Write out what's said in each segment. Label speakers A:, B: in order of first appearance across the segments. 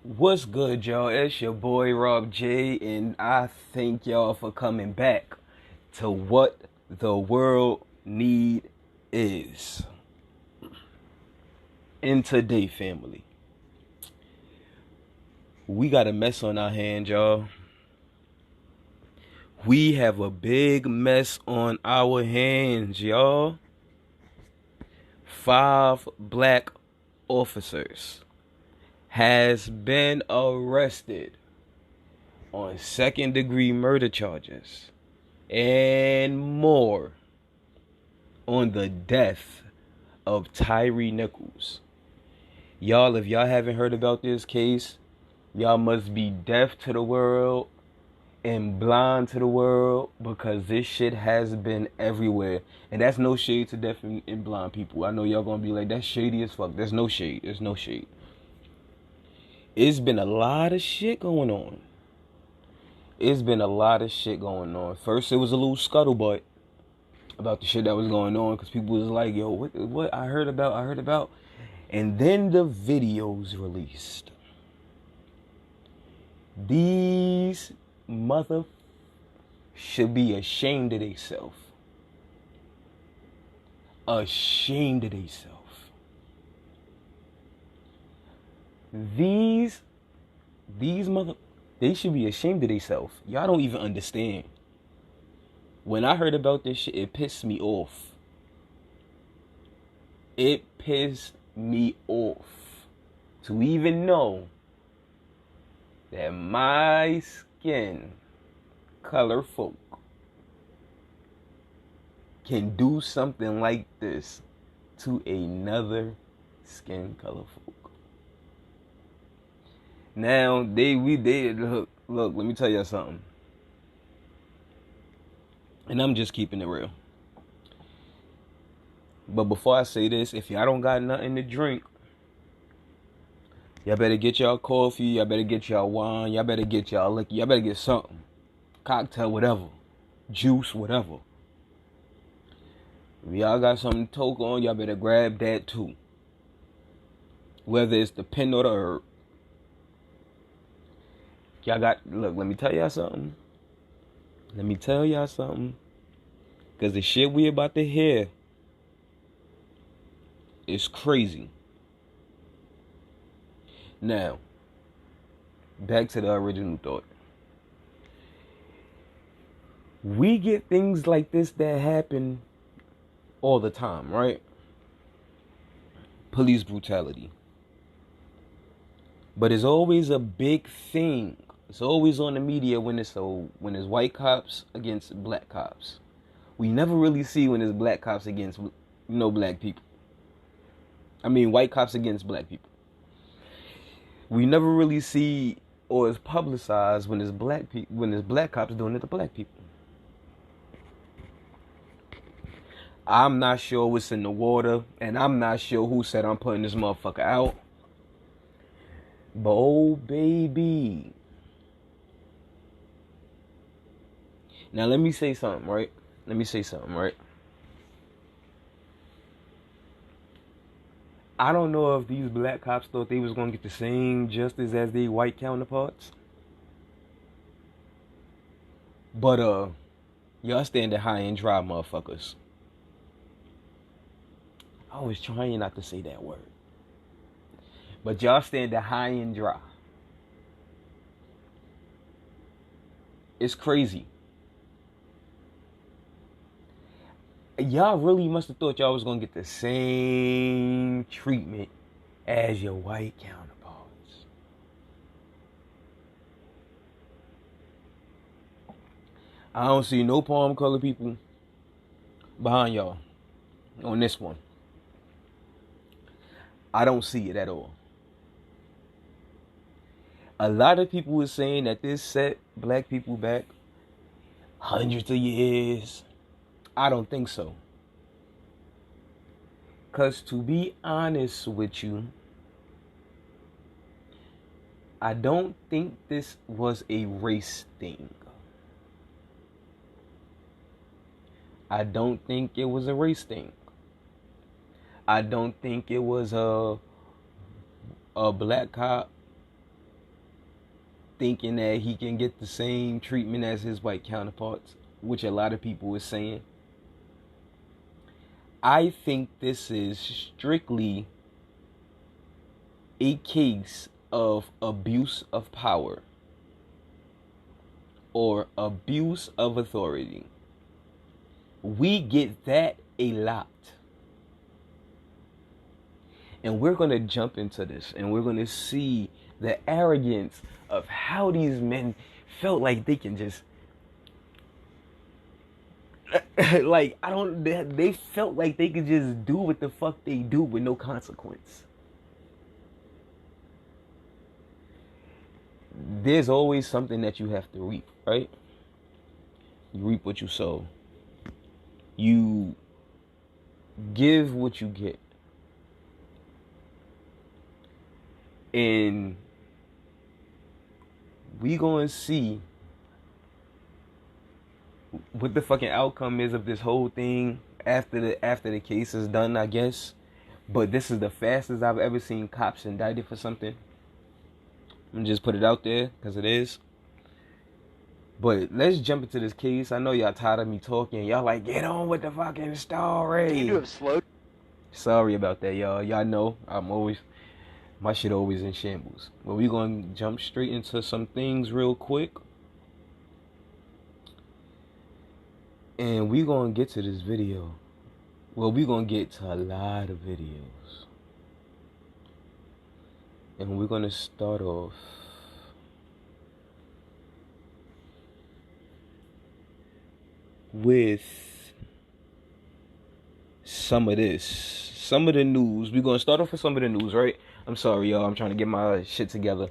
A: What's good, y'all? It's your boy Rob.J, and I thank y'all for coming back to What the World Need Is. In today, family, we got a mess on our hands, y'all. We have a big mess on our hands, y'all. 5 black officers has been arrested on second-degree murder charges and more on the death of Tyree Nichols. Y'all, if y'all haven't heard about this case, y'all must be deaf to the world and blind to the world, because this shit has been everywhere. And that's no shade to deaf and blind people. I know y'all gonna be like, that's shady as fuck. There's no shade. There's no shade. It's been a lot of shit going on. It's been a lot of shit going on. First, it was a little scuttlebutt about the shit that was going on, because people was like, yo, what I heard about. And then the videos released. These mother should be ashamed of themselves. Ashamed of themselves. These mother, they should be ashamed of themselves. Y'all don't even understand. When I heard about this shit, it pissed me off. It pissed me off to even know that my skin color folk can do something like this to another skin color folk. Now they look, let me tell you something. And I'm just keeping it real. But before I say this, if y'all don't got nothing to drink, y'all better get y'all coffee, y'all better get y'all wine, y'all better get y'all liquor, y'all better get something. Cocktail, whatever. Juice, whatever. If y'all got something to toke on, y'all better grab that too. Whether it's the pen or the herb. Y'all got, look, let me tell y'all something. Because the shit we about to hear is crazy. Now, back to the original thought. We get things like this that happen all the time, right? Police brutality. But it's always a big thing. It's always on the media when it's white cops against black cops. We never really see when it's black cops against black people. I mean, white cops against black people. We never really see, or it's publicized when it's black cops doing it to black people. I'm not sure what's in the water, and I'm not sure who said I'm putting this motherfucker out. But oh baby. Now let me say something, right? I don't know if these black cops thought they was gonna get the same justice as their white counterparts. But y'all standing high and dry, motherfuckers. I was trying not to say that word. But y'all standing high and dry. It's crazy. Y'all really must have thought y'all was gonna get the same treatment as your white counterparts. I don't see no palm color people behind y'all on this one. I don't see it at all. A lot of people were saying that this set black people back hundreds of years. I don't think so. Because to be honest with you, I don't think this was a race thing. I don't think it was a race thing. I don't think it was a black cop thinking that he can get the same treatment as his white counterparts, which a lot of people is saying. I think this is strictly a case of abuse of power or abuse of authority. We get that a lot. And we're going to jump into this and we're going to see the arrogance of how these men felt like they can just like they felt like they could just do what the fuck they do with no consequence. There's always something that you have to reap, right? You reap what you sow. You give what you get. And we gonna see what the fucking outcome is of this whole thing after the case is done, I guess. But this is the fastest I've ever seen cops indicted for something. I'm just put it out there because it is. But let's jump into this case. I know y'all tired of me talking. Y'all like, get on with the fucking story.
B: You have slow.
A: Sorry about that, y'all. Y'all know my shit always in shambles. But we gonna jump straight into some things real quick. And we gonna get to this video. Well, we gonna get to a lot of videos. And we're gonna start off with some of this. Some of the news. We're gonna start off with some of the news, right? I'm sorry, y'all. I'm trying to get my shit together.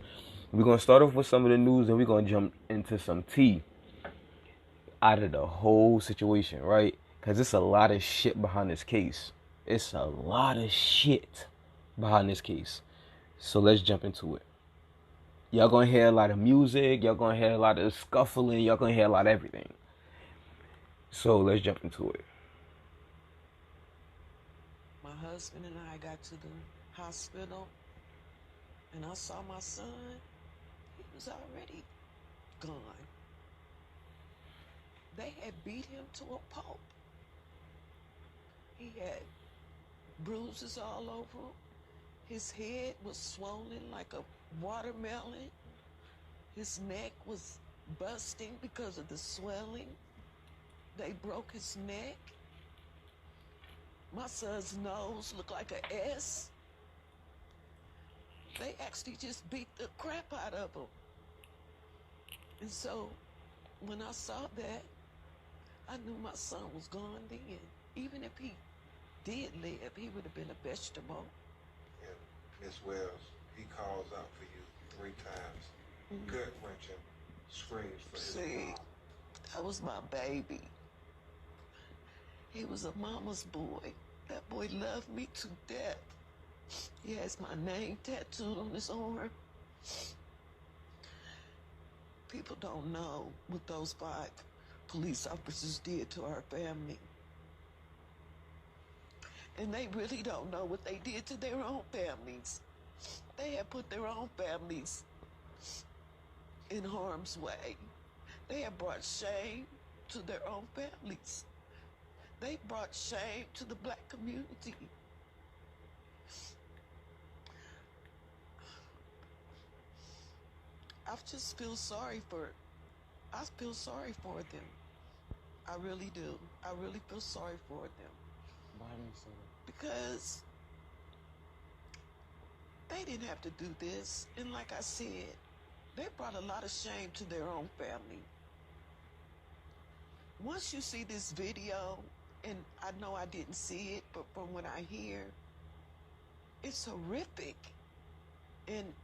A: We're gonna start off with some of the news and we're gonna jump into some tea out of the whole situation, right? Because it's a lot of shit behind this case. It's a lot of shit behind this case. So let's jump into it. Y'all gonna hear a lot of music. Y'all gonna hear a lot of scuffling. Y'all gonna hear a lot of everything. So let's jump into it.
C: My husband and I got to the hospital and I saw my son. He was already gone. They had beat him to a pulp. He had bruises all over him. His head was swollen like a watermelon. His neck was busting because of the swelling. They broke his neck. My son's nose looked like an S. They actually just beat the crap out of him. And so when I saw that, I knew my son was gone then. Even if he did live, he would have been a vegetable.
D: And Miss Wells, he calls out for you 3 times. Gut-wrenching screams for his mom.
C: That was my baby. He was a mama's boy. That boy loved me to death. He has my name tattooed on his arm. People don't know what those 5 police officers did to our family. And they really don't know what they did to their own families. They have put their own families in harm's way. They have brought shame to their own families. They brought shame to the black community. I just feel sorry for them. I really do. I really feel sorry for them.
B: Why do you say that?
C: Because they didn't have to do this. And like I said, they brought a lot of shame to their own family. Once you see this video, and I know I didn't see it, but from what I hear, it's horrific. And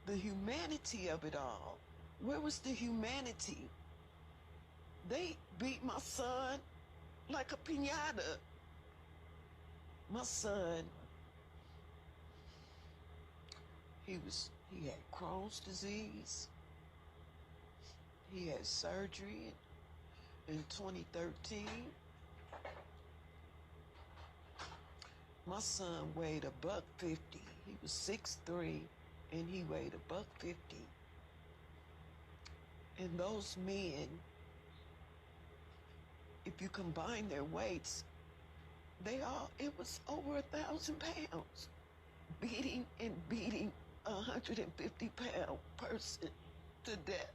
C: the humanity of it all. Where was the humanity? They beat my son like a piñata. My son, he had Crohn's disease. He had surgery in 2013. My son weighed $150. He was 6'3", and he weighed $150. And those men, if you combine their weights, it was over 1,000 pounds. Beating and beating a 150-pound person to death.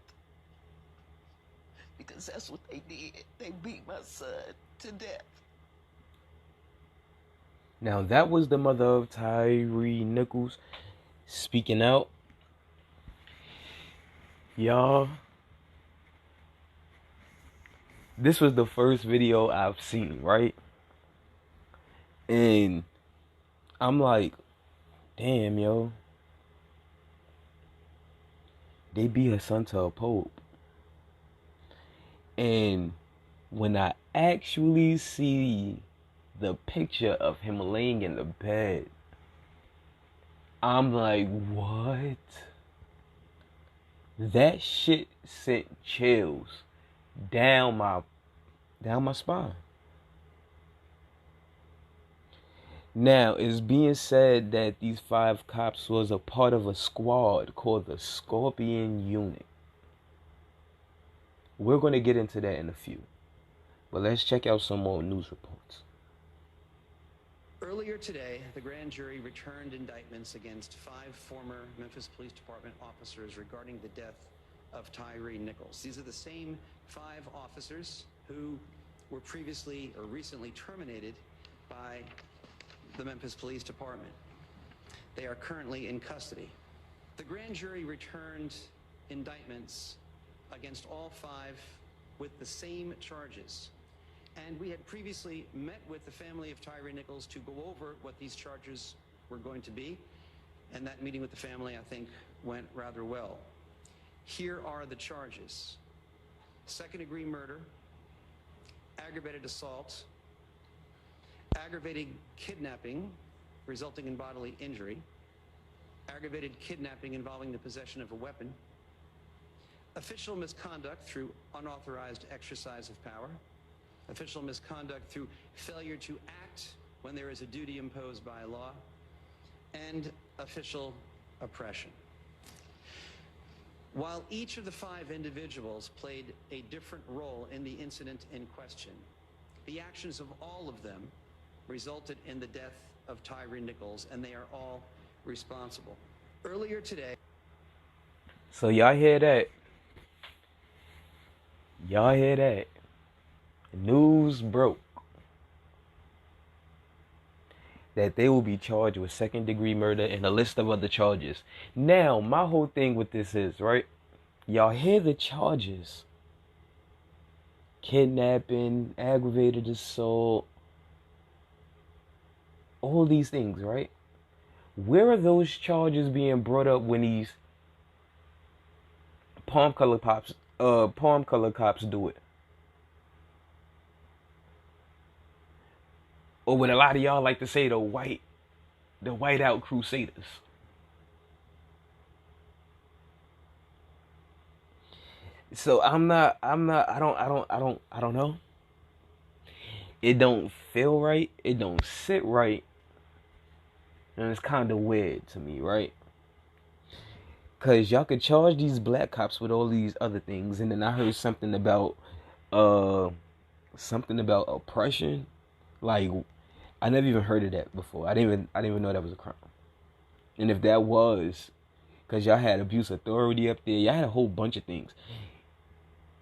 C: Because that's what they did. They beat my son to death.
A: Now, that was the mother of Tyree Nichols speaking out. Y'all, this was the first video I've seen, right? And I'm like, damn, yo. They beat her son to a pulp. And when I actually see the picture of him laying in the bed, I'm like, what? That shit sent chills down my spine. Now, it's being said that these 5 cops was a part of a squad called the Scorpion Unit. We're going to get into that in a few. But let's check out some more news reports.
E: Earlier today, the grand jury returned indictments against 5 former Memphis Police Department officers regarding the death of Tyree Nichols. These are the same 5 officers who were previously or recently terminated by the Memphis Police Department. They are currently in custody. The grand jury returned indictments against all 5 with the same charges. And we had previously met with the family of Tyree Nichols to go over what these charges were going to be. And that meeting with the family, I think, went rather well. Here are the charges: second-degree murder, aggravated assault, aggravated kidnapping resulting in bodily injury, aggravated kidnapping involving the possession of a weapon, official misconduct through unauthorized exercise of power, official misconduct through failure to act when there is a duty imposed by law, and official oppression. While each of the 5 individuals played a different role in the incident in question, the actions of all of them resulted in the death of Tyree Nichols, and they are all responsible. Earlier today...
A: So y'all hear that? Y'all hear that? News broke that they will be charged with second-degree murder and a list of other charges. Now, my whole thing with this is, right? Y'all hear the charges: kidnapping, aggravated assault, all these things, right? Where are those charges being brought up when these palm color cops do it? Or what a lot of y'all like to say, the whiteout crusaders. So I don't know. It don't feel right. It don't sit right. And it's kind of weird to me, right? Because y'all could charge these black cops with all these other things. And then I heard something about oppression. Like, I never even heard of that before. I didn't even know that was a crime. And if that was, because y'all had abuse authority up there, y'all had a whole bunch of things.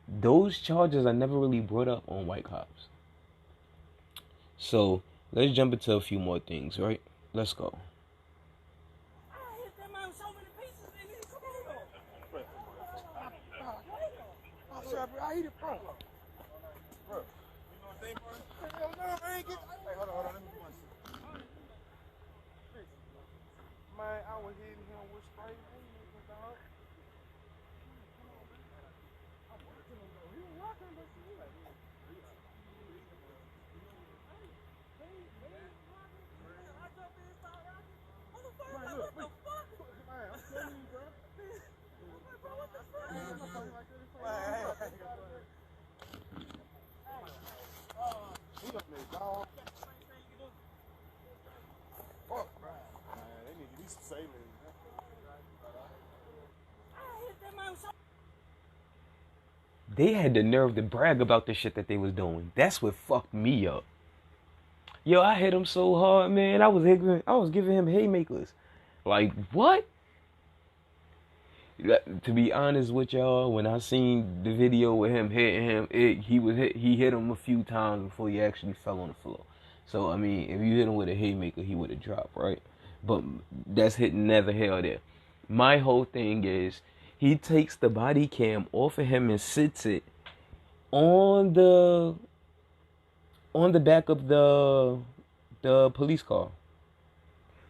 A: Those charges are never really brought up on white cops. So let's jump into a few more things, right? Let's go.
B: I hit that man so many pieces in his head. I'm sorry, bro. I hit it, bro. Bro, you know what I'm saying, bro? Hell no, I ain't get. Hey, hold on. Let me do my shit. Man, I was hitting him with spray. Dog. I'm watching him though. He was rocking, but he like.
A: they had the nerve to brag about the shit that they was doing. That's what fucked me up. Yo, I hit him so hard, man. I was giving him haymakers. Like, what? To be honest with y'all, when I seen the video with him hitting him, he hit him a few times before he actually fell on the floor. So I mean, if you hit him with a haymaker, he would have dropped, right? But that's hitting neither here or there. My whole thing is he takes the body cam off of him and sits it on the back of the police car,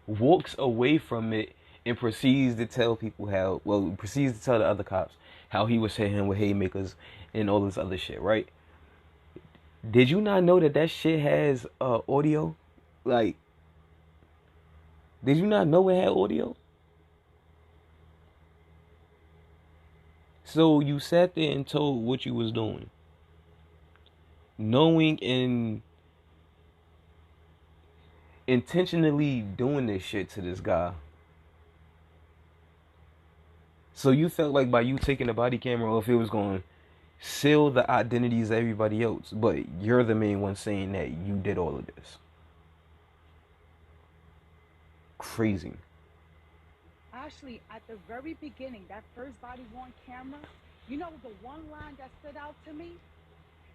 A: walks away from it, and proceeds to tell the other cops how he was hitting him with haymakers and all this other shit, right? Did you not know that shit has audio? Like, did you not know it had audio? So you sat there and told what you was doing, knowing and intentionally doing this shit to this guy. So you felt like by you taking the body camera off, it was going to seal the identities of everybody else, but you're the main one saying that you did all of this. Crazy.
F: Actually, at the very beginning, that first body worn camera, you know, the one line that stood out to me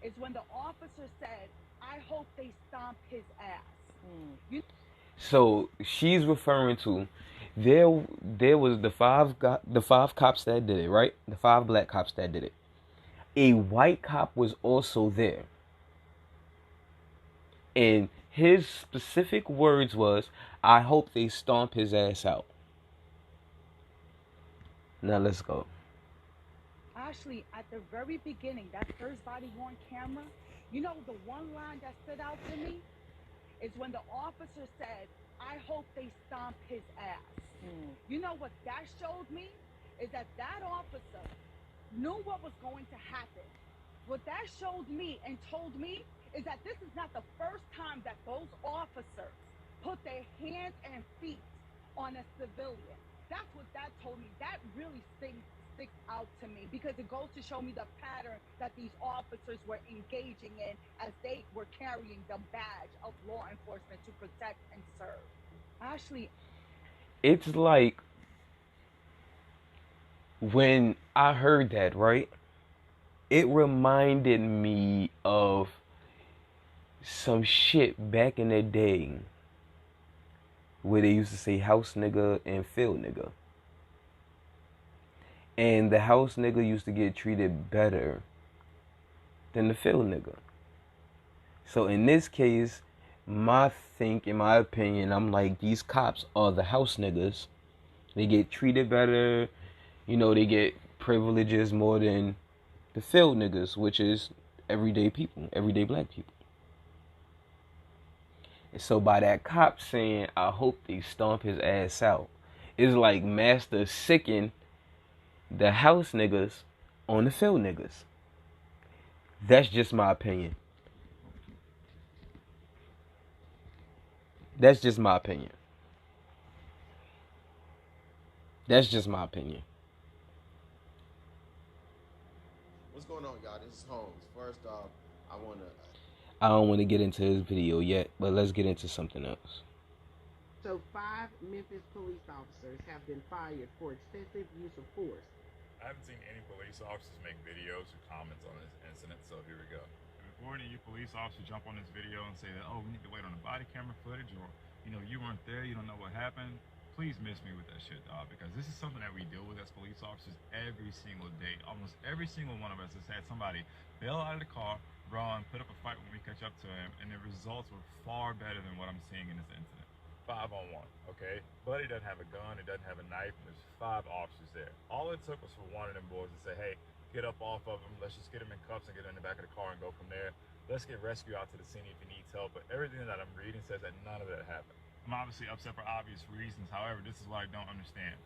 F: is when the officer said, "I hope they stomp his ass."
A: So she's referring to there was the five cops that did it, right? The 5 black cops that did it. A white cop was also there. And his specific words was, "I hope they stomp his ass out." Now let's go.
F: Actually, at the very beginning, that first body worn camera, you know, the one line that stood out to me is when the officer said, "I hope they stomp his ass." You know what that showed me is that officer knew what was going to happen. What that showed me and told me is that this is not the first time that those officers put their hands and feet on a civilian. That's what that told me. That really sticks out to me because it goes to show me the pattern that these officers were engaging in as they were carrying the badge of law enforcement to protect and serve. Ashley,
A: it's like when I heard that, right? It reminded me of some shit back in the day where they used to say house nigga and field nigga. And the house nigga used to get treated better than the field nigga. So in this case, in my opinion, I'm like, these cops are the house niggas. They get treated better, you know, they get privileges more than the field niggas, which is everyday people, everyday black people. And so by that cop saying, "I hope they stomp his ass out," it's like Master sicking the house niggas on the field niggas. That's just my opinion. That's just my opinion. That's just my opinion.
G: What's going on, y'all? This is Holmes. First off,
A: I don't want to get into his video yet, but let's get into something else.
H: So 5 Memphis police officers have been fired for excessive use of force.
B: I haven't seen any police officers make videos or comments on this incident, so here we go. Before any of you police officers jump on this video and say that, "Oh, we need to wait on the body camera footage," or, you know, you weren't there, you don't know what happened, please miss me with that shit, dog, because this is something that we deal with as police officers every single day. Almost every single one of us has had somebody bail out of the car, run, put up a fight when we catch up to him, and the results were far better than what I'm seeing in this incident. 5-on-1, okay? Buddy doesn't have a gun, he doesn't have a knife, and there's 5 officers there. All it took was for one of them boys to say, "Hey, get up off of him, let's just get him in cuffs and get him in the back of the car and go from there. Let's get rescue out to the scene if he needs help." But everything that I'm reading says that none of that happened. I'm obviously upset for obvious reasons. However, this is what I don't understand.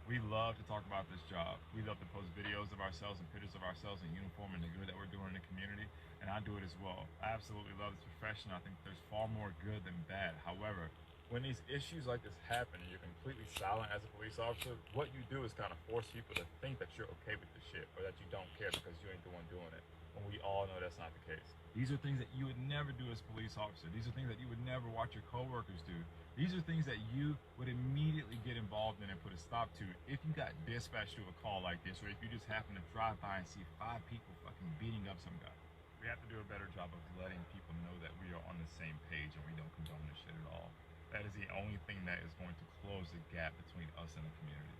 B: We love to talk about this job. We love to post videos of ourselves and pictures of ourselves in uniform and the good that we're doing in the community, and I do it as well. I absolutely love this profession. I think there's far more good than bad. However, when these issues like this happen and you're completely silent as a police officer, what you do is kind of force people to think that you're okay with the shit or that you don't care because you ain't the one doing it. When we all know that's not the case. These are things that you would never do as a police officer. These are things that you would never watch your coworkers do. These are things that you would immediately get involved in and put a stop to if you got dispatched to a call like this, or if you just happen to drive by and see 5 people fucking beating up some guy. We have to do a better job of letting people know that we are on the same page and we don't condone this shit at all. That is the only thing that is going to close the gap between us and the community.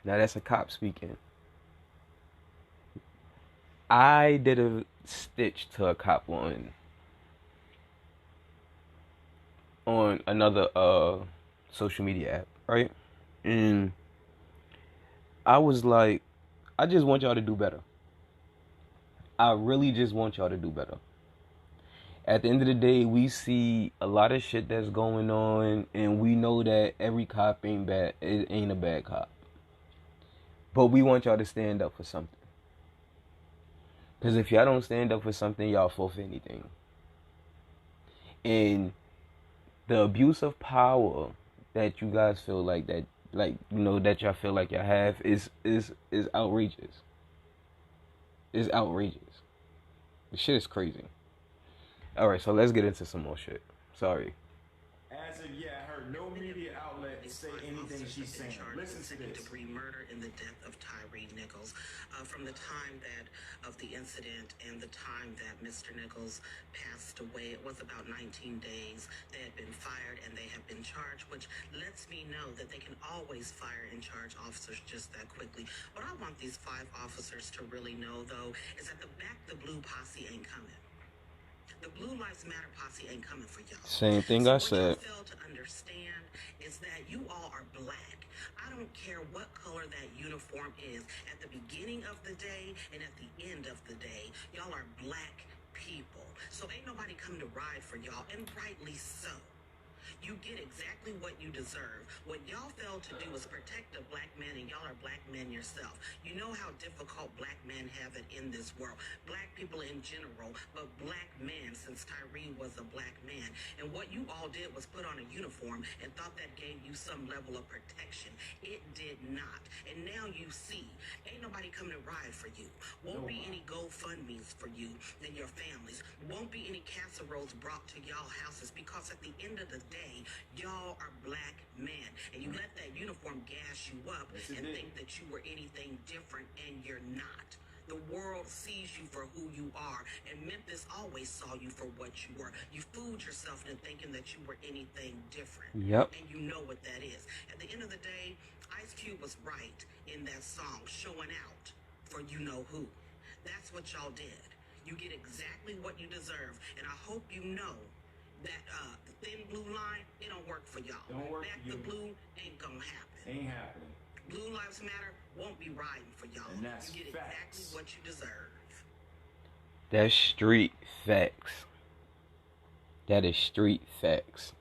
A: Now that's a cop speaking. I did a stitch to a cop on another social media app, right? And I was like, I just want y'all to do better. I really just want y'all to do better. At the end of the day, we see a lot of shit that's going on, and we know that every cop ain't bad. It ain't a bad cop. But we want y'all to stand up for something. Because if y'all don't stand up for something, y'all forfeit anything. And the abuse of power that you guys feel like that, like, you know, that y'all feel like y'all have is outrageous. It's outrageous. The shit is crazy. Alright, so let's get into some more shit. Sorry.
I: As of yet, I heard no media outlet say anything she's saying. Listen to this.
J: Second-degree murder in the death of Tyree Nichols. From the time of the incident and the time that Mr. Nichols passed away, it was about 19 days. They had been fired and they have been charged, which lets me know that they can always fire and charge officers just that quickly. What I want these 5 officers to really know, though, is that the Back the Blue posse ain't coming. The Blue Lives Matter posse ain't coming for y'all.
A: Same thing I said.
J: What y'all fail to understand is that you all are black. I don't care what color that uniform is. At the beginning of the day and at the end of the day, y'all are black people. So ain't nobody come to ride for y'all, and rightly so. You get exactly what you deserve. What y'all failed to do is protect a black man, and y'all are black men yourself. You know how difficult black men have it in this world. Black people in general, but black men, since Tyree was a black man. And what you all did was put on a uniform and thought that gave you some level of protection. It did not. And now you see, ain't nobody coming to ride for you. Won't be any GoFundMes for you and your families. Won't be any casseroles brought to y'all houses, because at the end of the day, y'all are black men, and you let that uniform gas you up and think that you were anything different, and you're not. The world sees you for who you are, and Memphis always saw you for what you were. You fooled yourself into thinking that you were anything different.
A: Yep.
J: And you know what that is. At the end of the day, Ice Cube was right in that song, showing out for you know who. That's what y'all did. You get exactly what you deserve, and I hope you know that the thin blue line, it don't work for y'all.
I: Don't work
J: Back
I: for you.
J: the blue ain't gonna happen.
I: Ain't happening.
J: Blue Lives Matter won't be riding for y'all.
I: And that's
J: you get
I: facts.
J: exactly what you deserve.
A: That's street facts. That is street facts.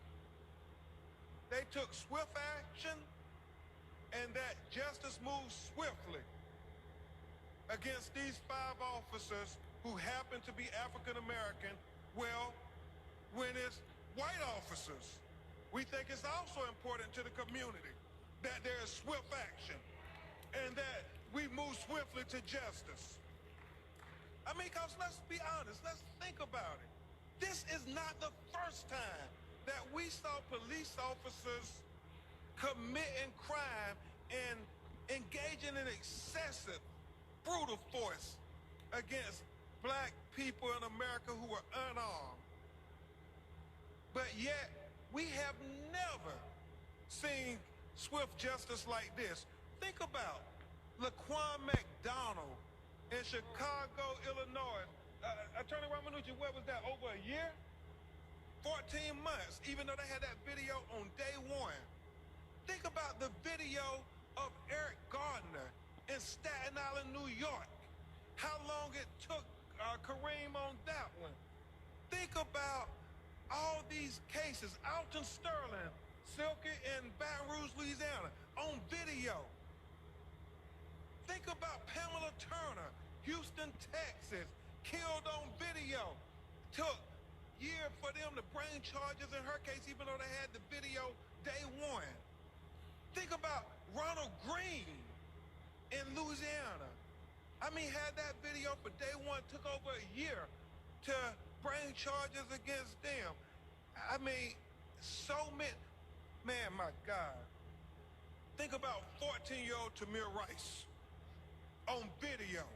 D: They took swift action, and that justice moved swiftly against these 5 officers who happen to be African American. Well, when it's white officers, we think it's also important to the community that there is swift action and that we move swiftly to justice. I mean, because let's be honest, let's think about it. This is not the first time that we saw police officers committing crime and engaging in excessive, brutal force against black people in America who are unarmed. But yet, we have never seen swift justice like this. Think about Laquan McDonald in Chicago, Illinois. Attorney Ramanucci, what was that, over a year? 14 months, even though they had that video on day 1. Think about the video of Eric Gardner in Staten Island, New York. How long it took Kareem on that one. Think about all these cases, Alton Sterling, Silky in Baton Rouge, Louisiana, on video. Think about Pamela Turner, Houston, Texas, killed on video. Took year for them to bring charges in her case, even though they had the video day one. Think about Ronald Green in Louisiana. I mean, had that video for day one, took over a year to bring charges against them. I mean, so many, man, my God. Think about 14-year-old Tamir Rice on video.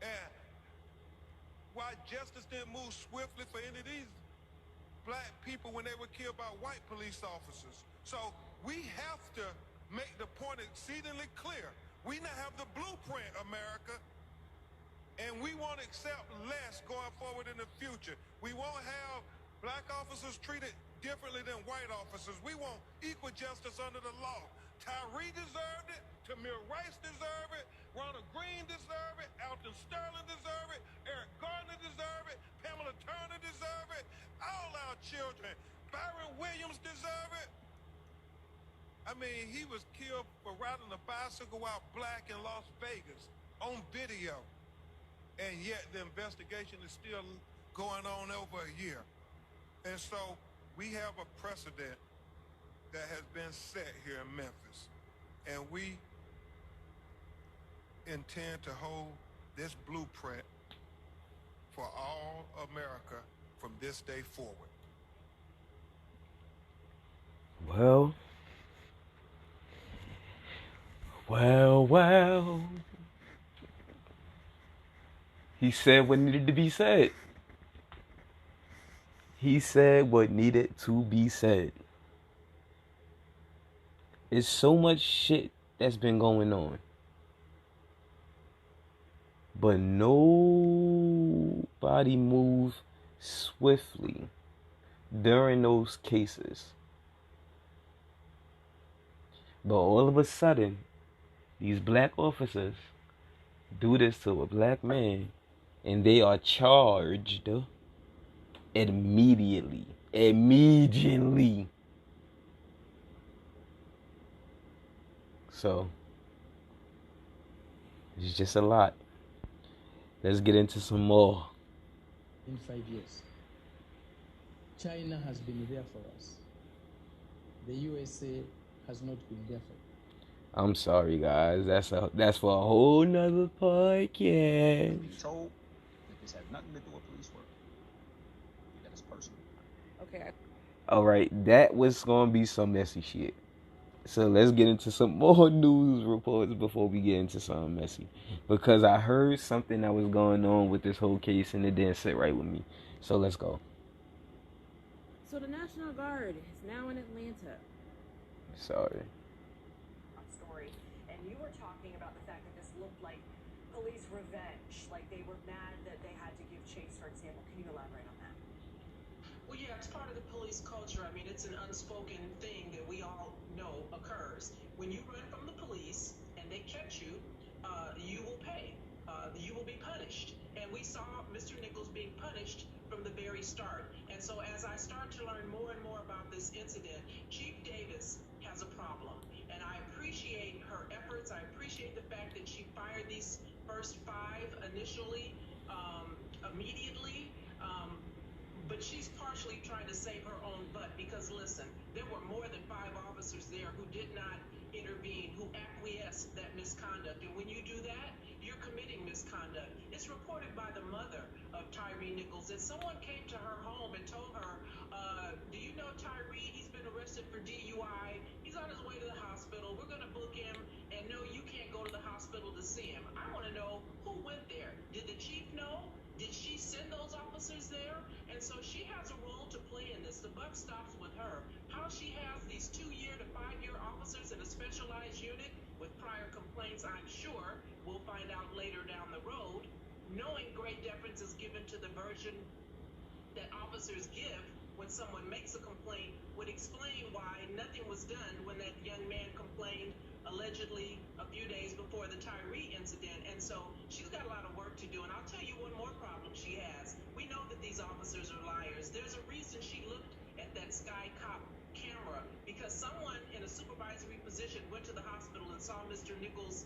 D: And why justice didn't move swiftly for any of these black people when they were killed by white police officers. So we have to make the point exceedingly clear. We now have the blueprint, America, and we won't accept less going forward in the future. We won't have black officers treated differently than white officers. We want equal justice under the law. Tyree deserved it. Tamir Rice deserved it. Ronald Green deserved it. Alton Sterling deserved it. Eric Gardner deserved it. Pamela Turner deserved it. All our children. Byron Williams deserved it. I mean, he was killed for riding a bicycle while black in Las Vegas on video. And yet the investigation is still going on over a year. And so we have a precedent that has been set here in Memphis. And we intend to hold this blueprint for all America from this day forward.
A: Well. He said what needed to be said. He said what needed to be said. There's so much shit that's been going on. But nobody moved swiftly during those cases. But all of a sudden, these black officers do this to a black man, and they are charged immediately. So, it's just a lot. Let's get into some more.
K: In 5 years, China has been there for us. The USA has not been there for us.
A: I'm sorry, guys. That's for a whole nother podcast.
L: Be told that this has nothing to do with police work. That is personal.
M: Okay.
A: All right, that was gonna be some messy shit. So let's get into some more news reports before we get into something messy. Because I heard something that was going on with this whole case and it didn't sit right with me. So let's go.
M: So the National Guard is now in Atlanta.
A: Sorry.
N: Story, and you were talking about the fact that this looked like police revenge, like they were mad that they had to give chase, for example. Can you elaborate on that?
O: Well, yeah, it's part of the police culture. I mean, it's an unspoken thing that we all know occurs. When you run from the police and they catch you, you will pay. You will be punished. And we saw Mr. Nichols being punished from the very start. And so as I start to learn more and more about this incident, Chief Davis has a problem. And I appreciate her efforts. I appreciate the fact that she fired these first 5 initially, immediately. But she's partially trying to save her own butt because, listen, there were more than 5 officers there who did not intervene, who acquiesced that misconduct. And when you do that, you're committing misconduct. It's reported by the mother of Tyree Nichols that someone came to her home and told her, do you know Tyree? He's been arrested for DUI. He's on his way to the hospital. We're going to book him. And no, you can't go to the hospital to see him. I want to know who went there. Did the chief know? Did she send those officers there? And so she has a role to play in this. The buck stops with her. How she has these 2-year to 5-year officers in a specialized unit with prior complaints, I'm sure we'll find out later down the road. Knowing great deference is given to the version that officers give when someone makes a complaint would explain why nothing was done when that young man complained allegedly a few days before the Tyree incident. And so she's got a lot of work to do. And I'll tell you one more problem she has. We know that these officers are liars. There's a reason she looked at that Sky Cop camera, because someone in a supervisory position went to the hospital and saw Mr. Nichols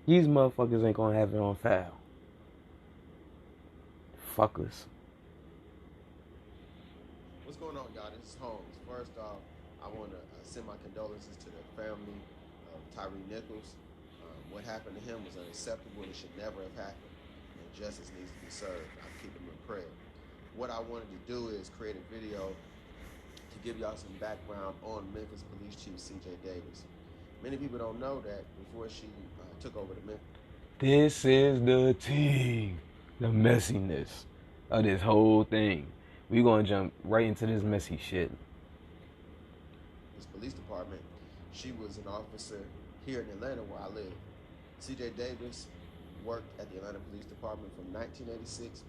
A: These motherfuckers ain't gonna have it on file. Fuckers.
G: What's going on, y'all? This is Holmes. First off, I want to send my condolences to the family of Tyree Nichols. What happened to him was unacceptable. It should never have happened, and justice needs to be served. I keep him in prayer. What I wanted to do is create a video to give y'all some background on Memphis Police Chief C.J. Davis. Many people don't know that before she took over the Memphis.
A: This is the tea. The messiness of this whole thing. We gonna jump right into this messy shit.
G: This police department, she was an officer here in Atlanta where I live. C.J. Davis worked at the Atlanta Police Department from 1986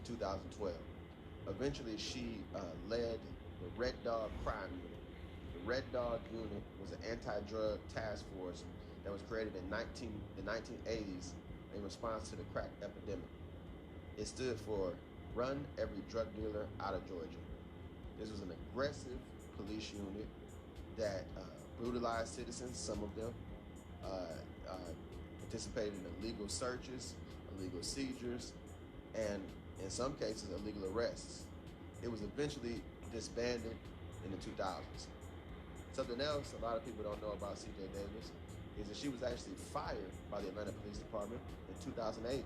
G: to 2012. Eventually, she led the Red Dog Crime Unit. The Red Dog Unit was an anti-drug task force that was created in the 1980s in response to the crack epidemic. It stood for Run Every Drug Dealer Out of Georgia. This was an aggressive police unit that brutalized citizens, some of them, participated in illegal searches, illegal seizures, and in some cases, illegal arrests. It was eventually disbanded in the 2000s. Something else a lot of people don't know about C.J. Davis is that she was actually fired by the Atlanta Police Department in 2008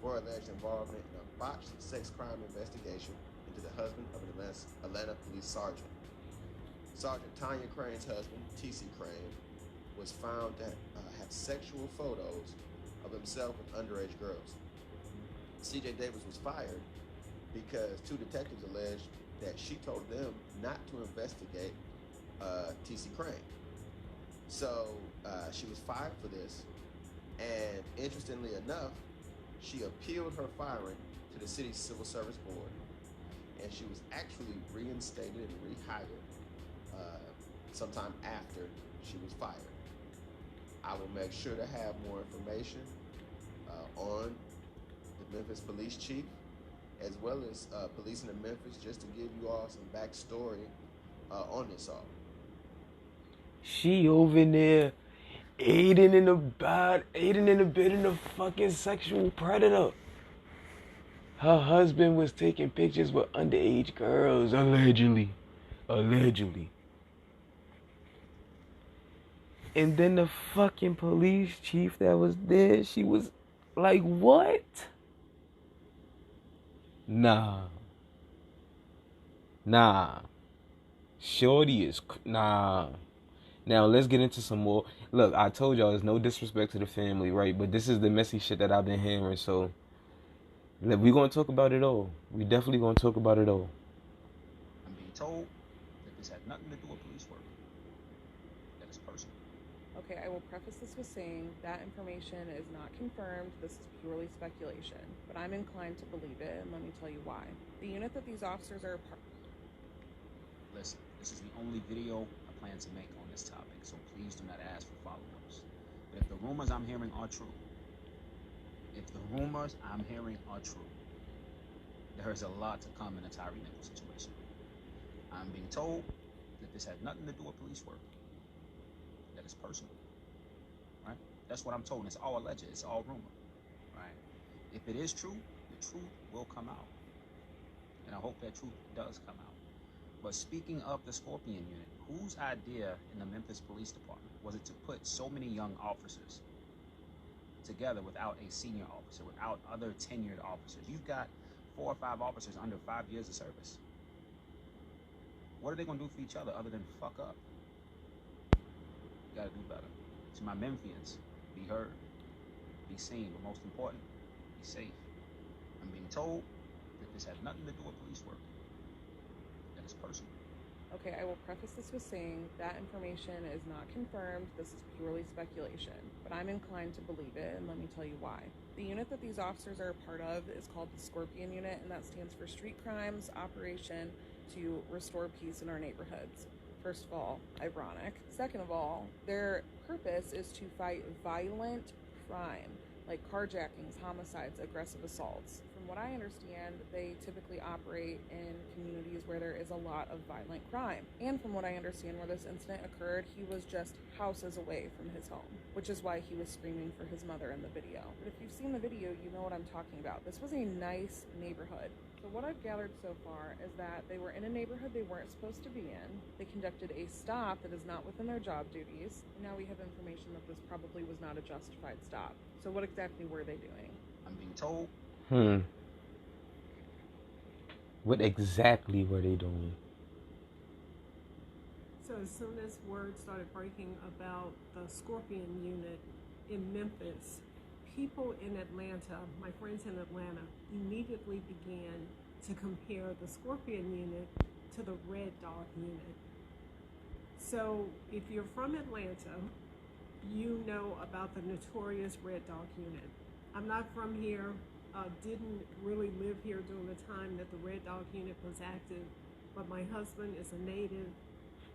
G: for alleged involvement in a botched sex crime investigation into the husband of an Atlanta police sergeant. Sergeant Tanya Crane's husband, T.C. Crane, was found to have sexual photos of himself with underage girls. C.J. Davis was fired because two detectives alleged that she told them not to investigate T.C. Crane. So she was fired for this, and interestingly enough, she appealed her firing to the city's civil service board, and she was actually reinstated and rehired sometime after she was fired. I will make sure to have more information on the Memphis police chief, as well as policing in Memphis, just to give you all some backstory on this all.
A: She over there aiding and abetting a fucking sexual predator. Her husband was taking pictures with underage girls, allegedly. And then the fucking police chief that was there, she was like, what? Nah. Shorty is, nah. Now, let's get into some more. Look, I told y'all there's no disrespect to the family, right? But this is the messy shit that I've been hearing, so we're going to talk about it all. We definitely going to talk about it all.
L: I'm being told that this had nothing to do with police work. That is personal.
P: Okay, I will preface this with saying that information is not confirmed. This is purely speculation, but I'm inclined to believe it, and let me tell you why. The unit that these officers are a part...
L: Listen, this is the only video I plan to make on this topic, so please do not ask for follow-ups. But if the rumors I'm hearing are true, there is a lot to come in the Tyree Nichols situation. I'm being told that this had nothing to do with police work. That is personal, right? That's what I'm told. And it's all alleged. It's all rumor, right? If it is true, the truth will come out. And I hope that truth does come out. But speaking of the Scorpion unit, whose idea in the Memphis Police Department was it to put so many young officers together without a senior officer, without other tenured officers? You've got 4 or 5 officers under 5 years of service. What are they going to do for each other other than fuck up? You got to do better. To my Memphians, be heard, be seen, but most important, be safe. I'm being told that this had nothing to do with police work. That is personal.
P: Okay, I will preface this with saying that information is not confirmed. This is purely speculation, but I'm inclined to believe it, and let me tell you why. The unit that these officers are a part of is called the Scorpion Unit, and that stands for Street Crimes Operation to Restore Peace in Our Neighborhoods. First of all, ironic. Second of all, their purpose is to fight violent crime. like carjackings, homicides, aggressive assaults. From what I understand, they typically operate in communities where there is a lot of violent crime. And from what I understand, where this incident occurred, he was just houses away from his home, which is why he was screaming for his mother in the video. But if you've seen the video, you know what I'm talking about. This was a nice neighborhood. So what I've gathered so far is that they were in a neighborhood they weren't supposed to be in. They conducted a stop that is not within their job duties. And now we have information that this probably was not a justified stop. So what exactly were they doing?
L: I'm being told.
A: What exactly were they doing?
C: So as soon as word started breaking about the Scorpion unit in Memphis, people in Atlanta, my friends in Atlanta, immediately began to compare the Scorpion unit to the Red Dog unit. So if you're from Atlanta, you know about the notorious Red Dog unit. I'm not from here, didn't really live here during the time that the Red Dog unit was active, but my husband is a native,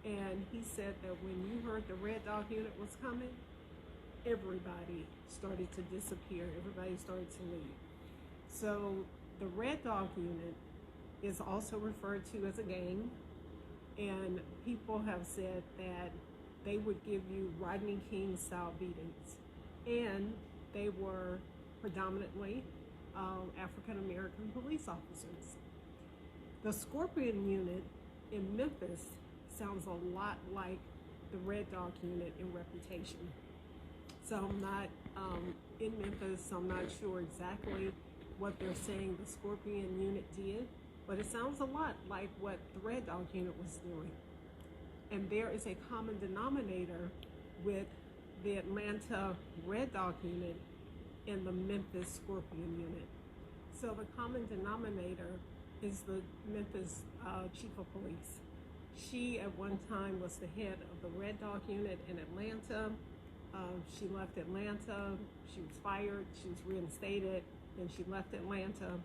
C: and he said that when you heard the Red Dog unit was coming, everybody started to disappear. Everybody started to leave. So the Red Dog unit is also referred to as a gang, and people have said that they would give you Rodney King style beatings, and they were predominantly African American police officers. The Scorpion unit in Memphis sounds a lot like the Red Dog unit in reputation. So I'm not in Memphis, so I'm not sure exactly what they're saying the Scorpion unit did, but it sounds a lot like what the Red Dog unit was doing. And there is a common denominator with the Atlanta Red Dog unit and the Memphis Scorpion unit. So the common denominator is the Memphis chief of police. She at one time was the head of the Red Dog unit in Atlanta. She left Atlanta, she was fired, she was reinstated, then she left Atlanta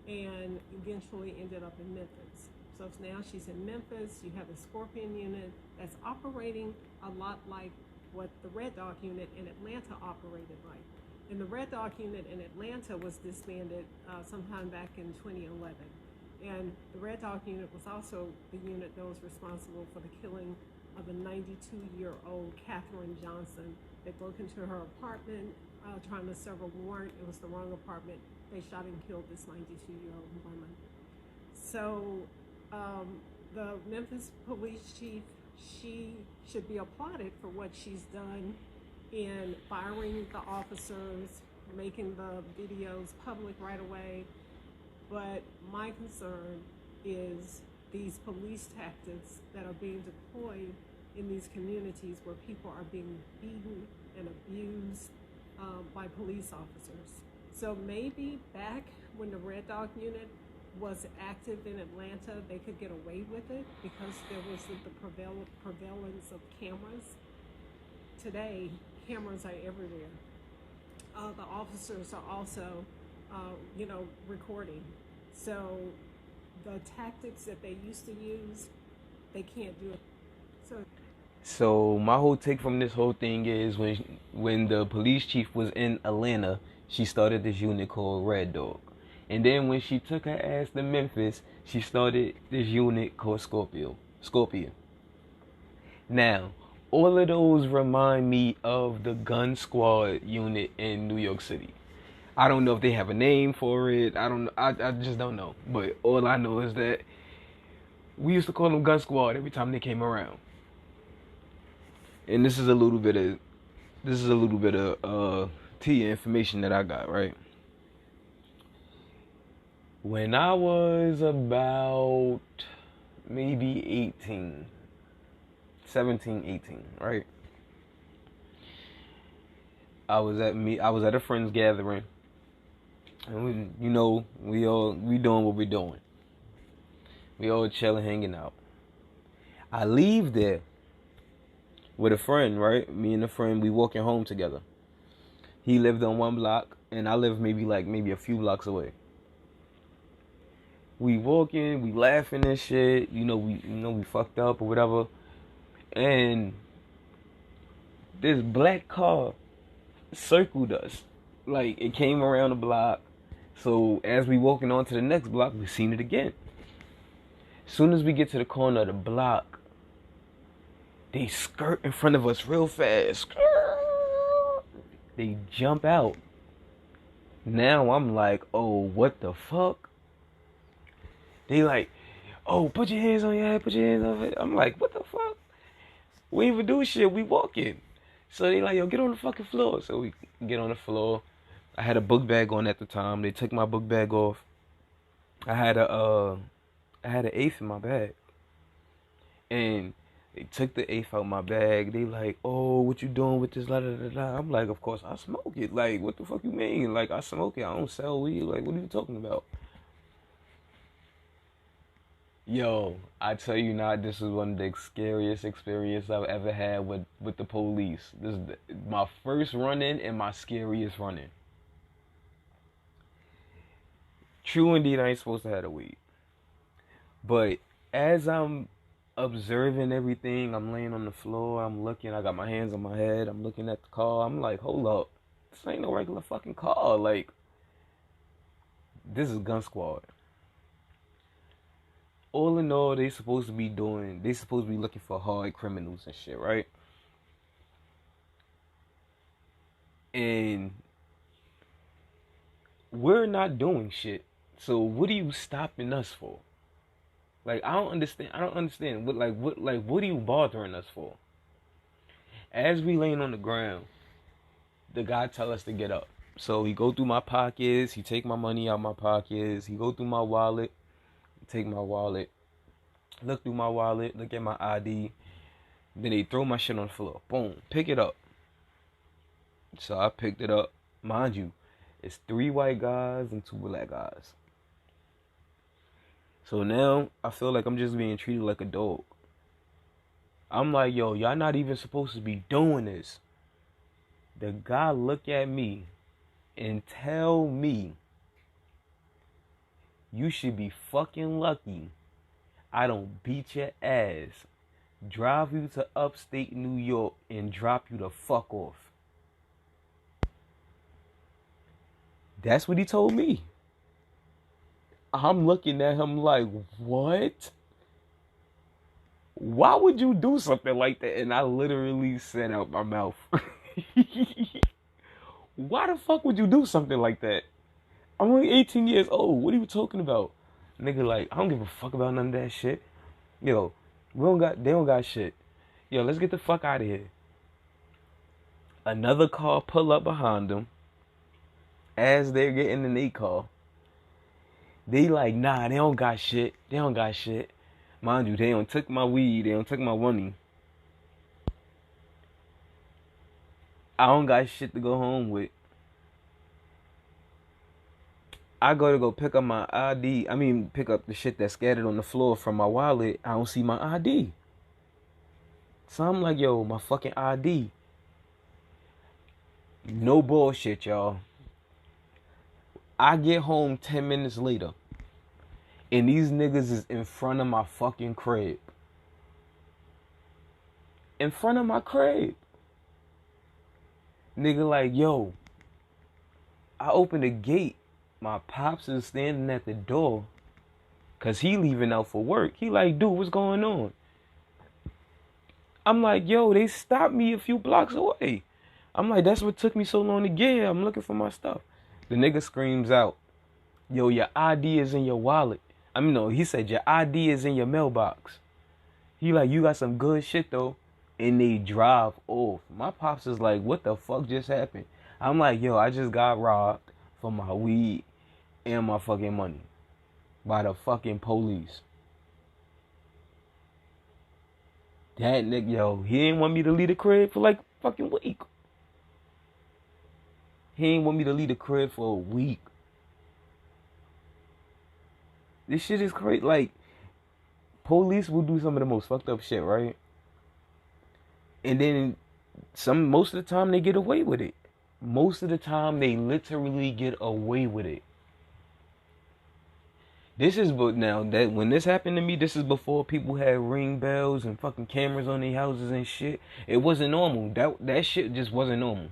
C: and eventually ended up in Memphis. So now she's in Memphis. You have a Scorpion unit that's operating a lot like what the Red Dog unit in Atlanta operated like. And the Red Dog unit in Atlanta was disbanded sometime back in 2011. And the Red Dog unit was also the unit that was responsible for the killing of a 92-year-old Katherine Johnson. They broke into her apartment trying to serve a warrant. It was the wrong apartment. They shot and killed this 92-year-old woman. So the Memphis police chief, she should be applauded for what she's done in firing the officers, making the videos public right away. But my concern is these police tactics that are being deployed in these communities where people are being beaten and abused by police officers. So maybe back when the Red Dog unit was active in Atlanta, they could get away with it because there was the prevalence of cameras. Today, cameras are everywhere. The officers are also, recording. So the tactics that they used to use, they can't do it.
A: So my whole take from this whole thing is when the police chief was in Atlanta, she started this unit called Red Dog. And then when she took her ass to Memphis, she started this unit called Scorpion. Now, all of those remind me of the gun squad unit in New York City. I don't know if they have a name for it. I just don't know. But all I know is that we used to call them gun squad every time they came around. And this is a little bit of tea information that I got, right? When I was about maybe 17, 18, right? I was at a friend's gathering, and we doing what we're doing. We all chilling, hanging out. I leave there with a friend, right? Me and a friend, we walking home together. He lived on one block, and I lived maybe a few blocks away. We walking, we laughing and shit. We fucked up or whatever. And this black car circled us Like, it came around the block. So as we walking on to the next block, we seen it again. Soon as we get to the corner of the block, they skirt in front of us real fast. They jump out. Now I'm like, oh, what the fuck? They like, oh, put your hands on your head, put your hands on it. I'm like, what the fuck? We ain't even do shit, we walking. So they like, yo, get on the fucking floor. So we get on the floor. I had a book bag on at the time. They took my book bag off. I had an eighth in my bag. And they took the eighth out my bag. They like, oh, what you doing with this? La, da, da, da. I'm like, of course I smoke it. Like, what the fuck you mean? Like, I smoke it. I don't sell weed. Like, what are you talking about? Yo, I tell you not, this is one of the scariest experiences I've ever had with the police. This is my first run-in and my scariest run-in. True indeed, I ain't supposed to have the weed. But as I'm observing everything, I'm laying on the floor, I'm looking, I got my hands on my head, I'm looking at the car, I'm like, hold up, this ain't no regular fucking car, like, this is Gun Squad. All in all, they supposed to be looking for hard criminals and shit, right? And we're not doing shit, so what are you stopping us for? Like, I don't understand. What are you bothering us for? As we laying on the ground, the guy tell us to get up. So he go through my pockets, he take my money out my pockets, he go through my wallet, take my wallet, look through my wallet, look at my ID, then they throw my shit on the floor. Boom, pick it up. So I picked it up. Mind you, it's 3 white guys and 2 black guys. So now I feel like I'm just being treated like a dog. I'm like, yo, y'all not even supposed to be doing this. The guy look at me and tell me, you should be fucking lucky I don't beat your ass, drive you to upstate New York, and drop you the fuck off. That's what he told me. I'm looking at him like, what? Why would you do something like that? And I literally said out my mouth, why the fuck would you do something like that? I'm only 18 years old. What are you talking about? Nigga, like, I don't give a fuck about none of that shit. Yo, they don't got shit. Yo, let's get the fuck out of here. Another car pull up behind them. As they're getting in their car, they like, nah, they don't got shit. They don't got shit. Mind you, they don't took my weed. They don't took my money. I don't got shit to go home with. I go pick up my ID. I mean, pick up the shit that's scattered on the floor from my wallet. I don't see my ID. So I'm like, yo, my fucking ID. No bullshit, y'all. I get home 10 minutes later, and these niggas is in front of my fucking crib. In front of my crib. Nigga like, yo, I open the gate. My pops is standing at the door, cause he leaving out for work. He like, dude, what's going on? I'm like, yo, they stopped me a few blocks away. I'm like, that's what took me so long to get here. I'm looking for my stuff. The nigga screams out, yo, your ID is in your wallet. I mean, no, he said your ID is in your mailbox. He like, you got some good shit though. And they drive off. My pops is like, what the fuck just happened? I'm like, yo, I just got robbed for my weed and my fucking money by the fucking police. That nigga, yo, he didn't want me to leave the crib for like fucking week. He didn't want me to leave the crib for a week. This shit is crazy. Like, police will do some of the most fucked up shit, right? And then most of the time they get away with it. Most of the time they literally get away with it. This is now that when this happened to me, this is before people had ring bells and fucking cameras on their houses and shit. It wasn't normal. That shit just wasn't normal.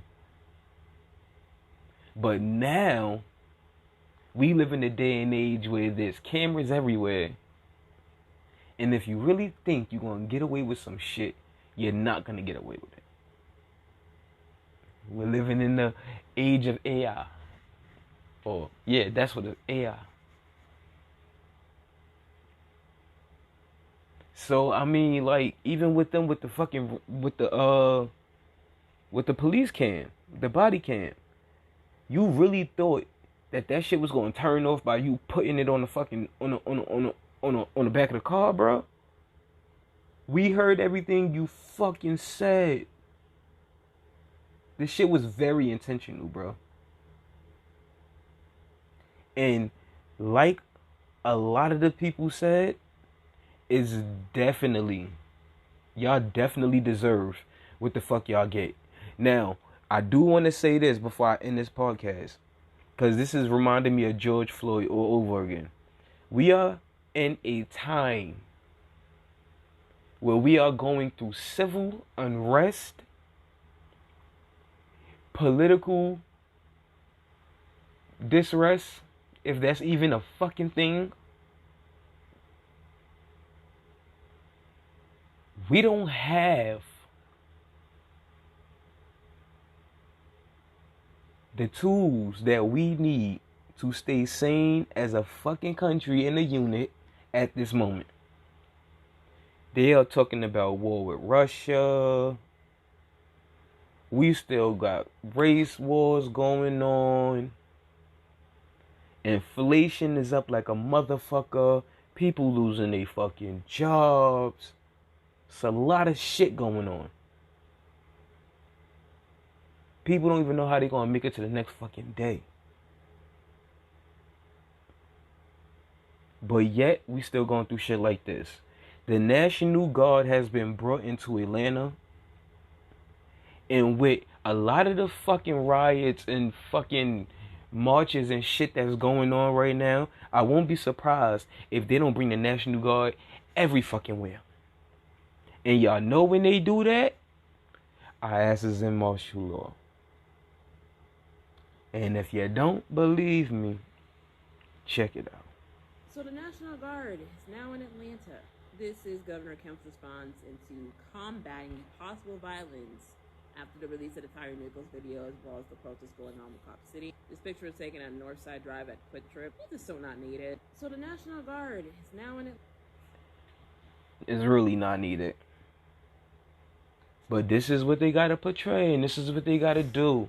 A: But now, we live in a day and age where there's cameras everywhere. And if you really think you're going to get away with some shit, you're not going to get away with it. We're living in the age of AI. Or, yeah, that's what it's AI. So, I mean, like, even with them, with the police cam, the body cam, you really thought that shit was going to turn off by you putting it on the fucking, on the back of the car, bro? We heard everything you fucking said. This shit was very intentional, bro. And like a lot of the people said, is definitely, y'all definitely deserve what the fuck y'all get. Now, I do want to say this before I end this podcast, because this is reminding me of George Floyd all over again. We are in a time where we are going through civil unrest, political disrest, if that's even a fucking thing. We don't have the tools that we need to stay sane as a fucking country and a unit at this moment. They are talking about war with Russia. We still got race wars going on. Inflation is up like a motherfucker. People losing their fucking jobs. It's a lot of shit going on. People don't even know how they're going to make it to the next fucking day. But yet, we still going through shit like this. The National Guard has been brought into Atlanta. And with a lot of the fucking riots and fucking marches and shit that's going on right now, I won't be surprised if they don't bring the National Guard every fucking where. And y'all know when they do that, our asses in martial law. And if you don't believe me, check it out.
M: So the National Guard is now in Atlanta. This is Governor Kemp's response into combating possible violence after the release of the Tyree Nichols video, as well as the protests going on in Cop City. This picture was taken at Northside Drive at Quick Trip. This is so not needed. So the National Guard is now in Atlanta.
A: It's really not needed. But this is what they gotta portray, and this is what they gotta do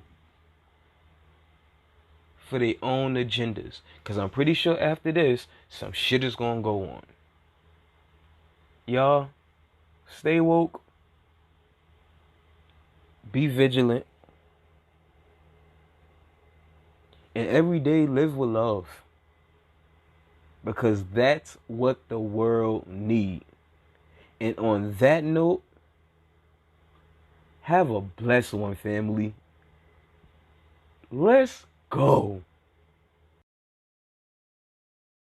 A: for their own agendas. Because I'm pretty sure after this, some shit is gonna go on. Y'all, stay woke. Be vigilant. And every day live with love. Because that's what the world needs. And on that note, have a blessed one, family. Let's go.